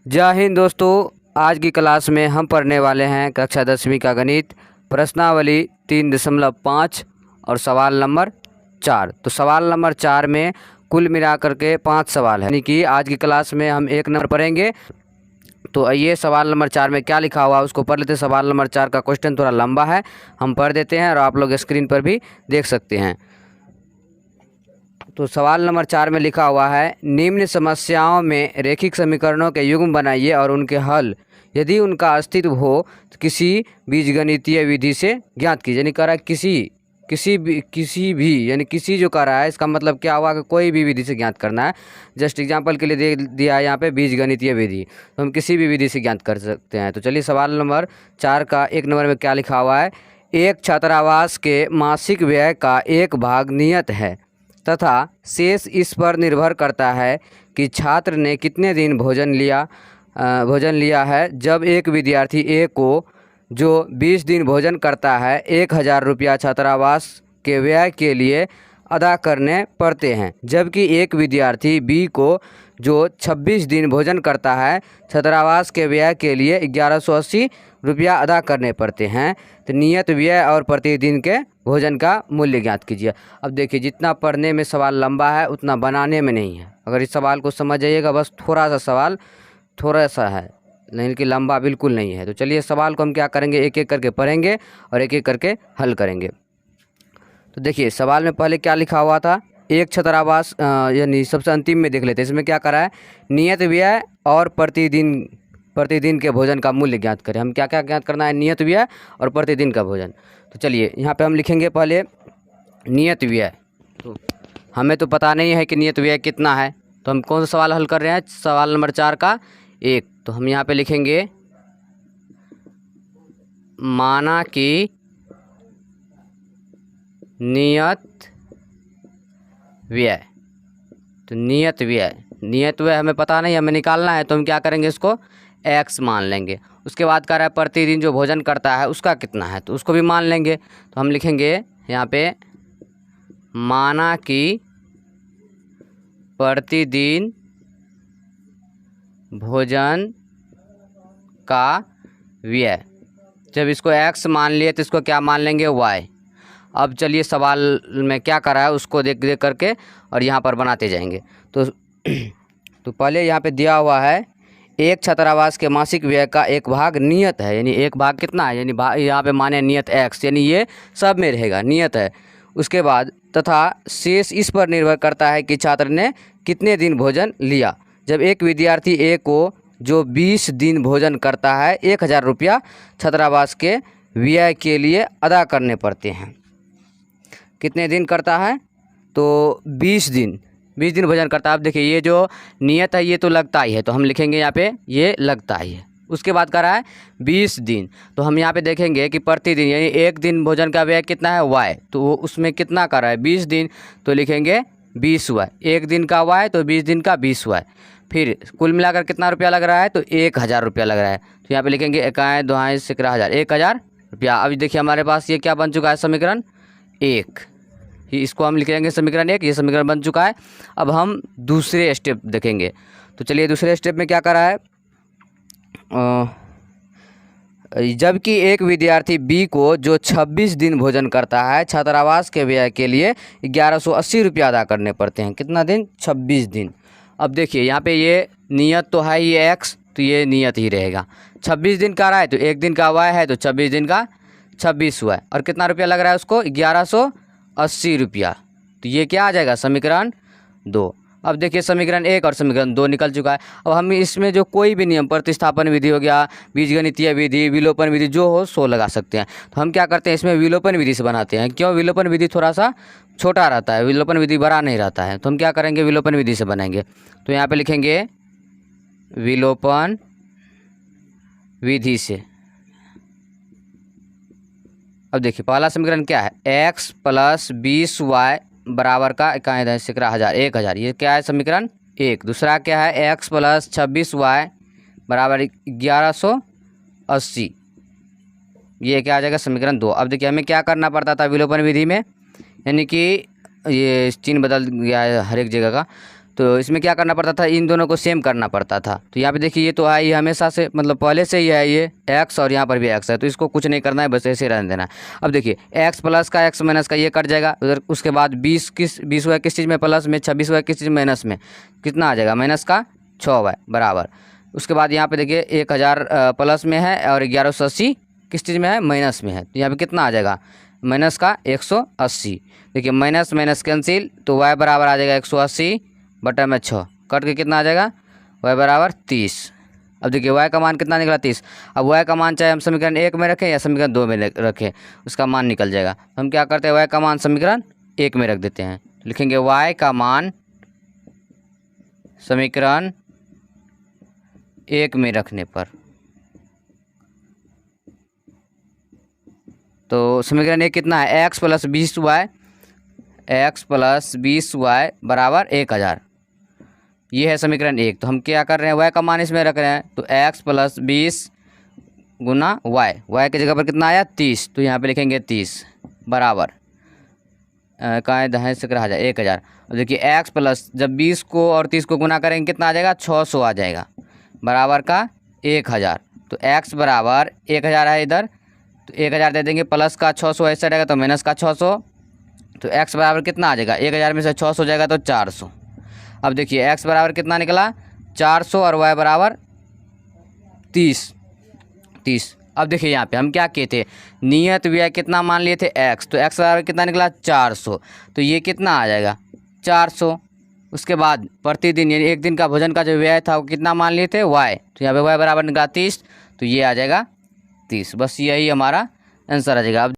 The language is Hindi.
जय हिंद दोस्तों। आज की क्लास में हम पढ़ने वाले हैं कक्षा 10वीं का गणित, प्रश्नावली 3.5 और सवाल नंबर 4। तो सवाल नंबर 4 में कुल मिलाकर के 5 सवाल है, यानी कि आज की क्लास में हम एक नंबर पढ़ेंगे। तो आइए सवाल नंबर 4 में क्या लिखा हुआ है उसको पढ़ लेते हैं। सवाल नंबर 4 का क्वेश्चन थोड़ा लंबा है, हम पढ़ देते हैं और आप लोग स्क्रीन पर भी देख सकते हैं। तो सवाल नंबर 4 में लिखा हुआ है, निम्न समस्याओं में रैखिक समीकरणों के युग्म बनाइए और उनके हल यदि उनका अस्तित्व हो तो किसी बीजगणितीय विधि से ज्ञात कीजिए। यानी कह रहा है किसी भी यानी किसी जो कह रहा है, इसका मतलब क्या हुआ कि कोई भी विधि से ज्ञात करना है। जस्ट एग्जांपल के लिए दे दिया है यहाँ पे बीजगणितीय विधि, तो हम किसी भी विधि से ज्ञात कर सकते हैं। तो चलिए सवाल नंबर 4 का 1 नंबर में क्या लिखा हुआ है, एक छात्रावास के मासिक व्यय का एक भाग नियत है तथा शेष इस पर निर्भर करता है कि छात्र ने कितने दिन भोजन लिया है। जब एक विद्यार्थी ए को जो 20 दिन भोजन करता है 1000 रुपया छात्रावास के व्यय के लिए अदा करने पड़ते हैं, जबकि एक विद्यार्थी बी को जो 26 दिन भोजन करता है छात्रावास के व्यय के लिए 1180 रुपया अदा करने पड़ते हैं। तो नियत व्यय और प्रतिदिन के भोजन का मूल्य ज्ञात कीजिए। अब देखिए, जितना पढ़ने में सवाल लंबा है उतना बनाने में नहीं है। अगर इस सवाल को समझ जाइएगा, बस थोड़ा सा सवाल थोड़ा सा है, नहीं कि लंबा बिल्कुल नहीं है। तो चलिए सवाल को हम क्या करेंगे, एक एक करके पढ़ेंगे और एक एक करके हल करेंगे। तो देखिए सवाल में पहले क्या लिखा हुआ था, एक छात्रावास यानी सबसे अंतिम में देख लेते हैं। इसमें क्या करा है, नियत व्यय और प्रतिदिन के भोजन का मूल्य ज्ञात करें। हम क्या क्या ज्ञात करना है, नियत व्यय और प्रतिदिन का भोजन। तो चलिए यहाँ पे हम लिखेंगे पहले नियत व्यय। तो हमें तो पता नहीं है कि नियत व्यय कितना है, तो हम कौन सा सवाल हल कर रहे हैं, सवाल नंबर 4 का 1। तो हम यहाँ पे लिखेंगे माना कि नियत व्यय। तो नियत व्यय हमें पता नहीं, हमें निकालना है, तो हम क्या करेंगे, इसको x मान लेंगे। उसके बाद कह रहा है प्रतिदिन जो भोजन करता है उसका कितना है, तो उसको भी मान लेंगे। तो हम लिखेंगे यहाँ पे माना कि प्रतिदिन भोजन का व्यय। जब इसको x मान लिए तो इसको क्या मान लेंगे, y। अब चलिए सवाल में क्या करा है उसको देख करके और यहाँ पर बनाते जाएंगे। तो पहले यहाँ पे दिया हुआ है, एक छात्रावास के मासिक व्यय का एक भाग नियत है, यानी एक भाग कितना है, यानी यहाँ पे माने नियत x, यानी ये सब में रहेगा, नियत है। उसके बाद तथा शेष इस पर निर्भर करता है कि छात्र ने कितने दिन भोजन लिया। जब एक विद्यार्थी ए को जो 20 दिन भोजन करता है 1000 रुपया छात्रावास के व्यय के लिए अदा करने पड़ते हैं। कितने दिन करता है, तो 20 दिन भोजन करता है। अब देखिए ये जो नियत है ये तो लगता ही है, तो हम लिखेंगे यहाँ पे ये लगता ही है। उसके बाद कर रहा है 20 दिन, तो हम यहाँ पे देखेंगे कि प्रतिदिन यानी एक दिन भोजन का व्यय कितना है, y। तो उसमें कितना कर रहा है 20 दिन, तो लिखेंगे 20y। एक दिन का y तो 20 दिन का 20y। फिर कुल मिलाकर कितना रुपया लग रहा है, तो 1000 रुपया लग रहा है। तो यहाँ पे लिखेंगे इकाई दुहाई सिकरा हज़ार, 1000 रुपया। अब देखिए हमारे पास ये क्या बन चुका है, समीकरण 1। इसको हम लिखेंगे समीकरण 1, ये समीकरण बन चुका है। अब हम दूसरे स्टेप देखेंगे। तो चलिए दूसरे स्टेप में क्या करा है, जबकि एक विद्यार्थी बी को जो 26 दिन भोजन करता है छात्रावास के व्यय के लिए 1180 रुपया अदा करने पड़ते हैं। कितना दिन, 26 दिन। अब देखिए यहाँ पे ये नियत तो है ये x, तो ये नियत ही रहेगा। 26 दिन का रहा है तो एक दिन का y है, तो 26 दिन का 26 हुआ है। और कितना रुपया लग रहा है उसको, 1180 रुपया। तो ये क्या आ जाएगा, समीकरण 2। अब देखिए समीकरण 1 और समीकरण 2 निकल चुका है। अब हम इसमें जो कोई भी नियम, प्रतिस्थापन विधि हो गया, बीजगणितीय विधि, विलोपन विधि जो हो सो लगा सकते हैं। तो हम क्या करते हैं, इसमें विलोपन विधि से बनाते हैं। क्यों, विलोपन विधि थोड़ा सा छोटा रहता है, विलोपन विधि बड़ा नहीं रहता है। तो हम क्या करेंगे, विलोपन विधि से बनाएंगे। तो यहाँ पे लिखेंगे विलोपन विधि से। अब देखिए पहला समीकरण क्या है, x + 20y बराबर का इकाई सिकरा हज़ार 1000, ये क्या है समीकरण 1। दूसरा क्या है, x + 26y बराबर 1180, ये क्या आ जाएगा, समीकरण 2। अब देखिए हमें क्या करना पड़ता था विलोपन विधि में, यानी कि ये चिन्ह बदल गया है हर एक जगह का। तो इसमें क्या करना पड़ता था, इन दोनों को सेम करना पड़ता था। तो यहाँ पे देखिए ये तो है, ये हमेशा से मतलब पहले से ही है ये x, और यहाँ पर भी x है, तो इसको कुछ नहीं करना है, बस ऐसे रहने देना है। अब देखिए x प्लस का x माइनस का ये कट जाएगा उधर। उसके बाद 20 हुआ किस चीज़ में प्लस में, 26 हुआ किस चीज़ में माइनस में, कितना आ जाएगा माइनस का 6 हुआ बराबर। उसके बाद यहाँ पे देखिए 1000 प्लस में है और 1180 किस चीज़ में है, माइनस में है, तो यहाँ पे कितना आ जाएगा माइनस का 180। देखिए माइनस माइनस कैंसिल, तो y बराबर आ जाएगा 180 बटा में 6, कट के कितना आ जाएगा y बराबर 30। अब देखिए y का मान कितना निकला 30। अब y का मान चाहे हम समीकरण 1 में रखें या समीकरण 2 में रखें, उसका मान निकल जाएगा। हम क्या करते हैं, y का मान समीकरण 1 में रख देते हैं, लिखेंगे y का मान समीकरण 1 में रखने पर, तो समीकरण 1 कितना है, x प्लस 20y बराबर 1000, ये है समीकरण 1। तो हम क्या कर रहे हैं, y का मान इसमें रख रहे हैं, तो x प्लस 20 गुना y की जगह पर कितना आया 30, तो यहाँ पे लिखेंगे 30 बराबर कहाँ दाएं से रहा जाए 1000। अब देखिए x प्लस जब 20 को और 30 को गुना करेंगे कितना आ जाएगा 600 आ जाएगा बराबर का 1000। तो x बराबर 1000 है इधर, तो 1000 दे देंगे, प्लस का 600 ऐसा रहेगा तो माइनस का 600, तो x बराबर कितना आ जाएगा 1000 में से 600 हो जाएगा तो 400। अब देखिए x बराबर कितना निकला 400 और y बराबर 30। अब देखिए यहाँ पे हम क्या किए थे, नियत व्यय कितना मान लिए थे x, तो x बराबर कितना निकला 400, तो ये कितना आ जाएगा 400। उसके बाद प्रतिदिन यानी एक दिन का भोजन का जो व्यय था वो कितना मान लिए थे y, तो यहाँ पे y बराबर निकला 30, तो ये आ जाएगा 30। बस यही हमारा आंसर आ जाएगा। अब